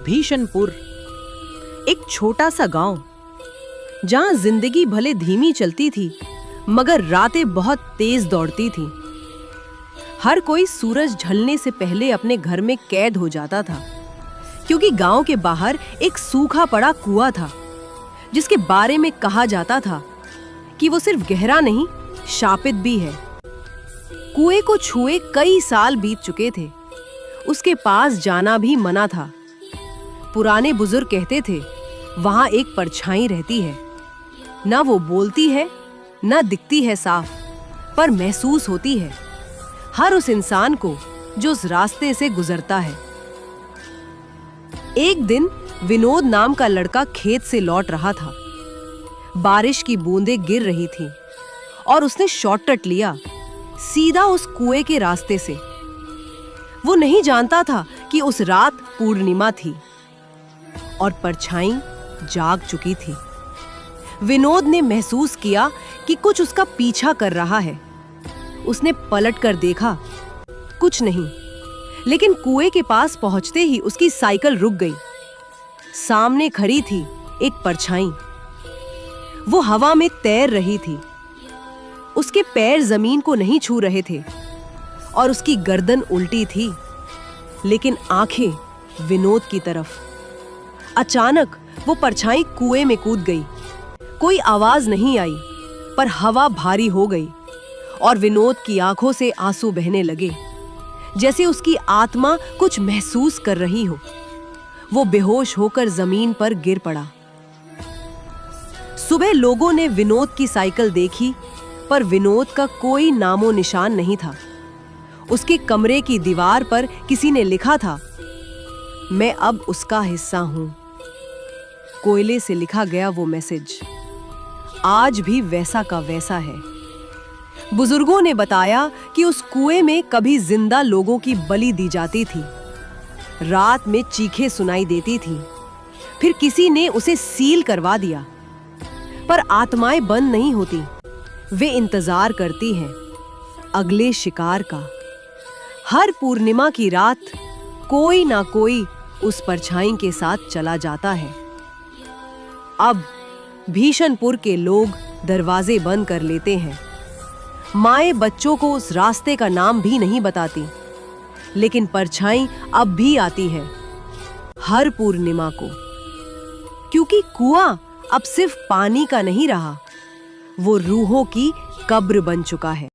भीषणपुर एक छोटा सा गांव, जहां जिंदगी भले धीमी चलती थी मगर रातें बहुत तेज दौड़ती थीं। हर कोई सूरज ढलने से पहले अपने घर में कैद हो जाता था, क्योंकि गांव के बाहर एक सूखा पड़ा कुआं था, जिसके बारे में कहा जाता था कि वो सिर्फ गहरा नहीं, शापित भी है। कुएं को छुए कई साल बीत चुके थे। उसके पास जाना भी मना था। पुराने बुजुर्ग कहते थे, वहां एक परछाई रहती है, ना वो बोलती है, ना दिखती है साफ, पर महसूस होती है हर उस इंसान को जो उस रास्ते से गुजरता है। एक दिन विनोद नाम का लड़का खेत से लौट रहा था। बारिश की बूंदें गिर रही थीं और उसने शॉर्टकट लिया, सीधा उस कुएं के रास्ते से। वो नहीं जानता था कि उस रात पूर्णिमा थी और परछाई जाग चुकी थी। विनोद ने महसूस किया कि कुछ उसका पीछा कर रहा है। उसने पलट कर देखा, कुछ नहीं, लेकिन कुएं के पास पहुंचते ही उसकी साइकिल रुक गई। सामने खड़ी थी एक परछाई। वो हवा में तैर रही थी। उसके पैर जमीन को नहीं छू रहे थे और उसकी गर्दन उल्टी थी, लेकिन आंखें विनोद की तरफ। अचानक वो परछाई कुएं में कूद गई। कोई आवाज नहीं आई, पर हवा भारी हो गई और विनोद की आंखों से आंसू बहने लगे, जैसे उसकी आत्मा कुछ महसूस कर रही हो। वो बेहोश होकर जमीन पर गिर पड़ा। सुबह लोगों ने विनोद की साइकिल देखी, पर विनोद का कोई नामो निशान नहीं था। उसके कमरे की दीवार पर किसी ने लिखा था, मैं अब उसका हिस्सा हूं। कोयले से लिखा गया वो मैसेज आज भी वैसा का वैसा है। बुजुर्गों ने बताया कि उस कुएं में कभी जिंदा लोगों की बलि दी जाती थी। रात में चीखें सुनाई देती थीं। फिर किसी ने उसे सील करवा दिया, पर आत्माएं बंद नहीं होती। वे इंतजार करती हैं अगले शिकार का। हर पूर्णिमा की रात कोई ना कोई उस परछाई के साथ चला जाता है। अब भीषणपुर के लोग दरवाजे बंद कर लेते हैं। माएं बच्चों को उस रास्ते का नाम भी नहीं बताती, लेकिन परछाई अब भी आती है हर पूर्णिमा को, क्योंकि कुआं अब सिर्फ पानी का नहीं रहा, वो रूहों की कब्र बन चुका है।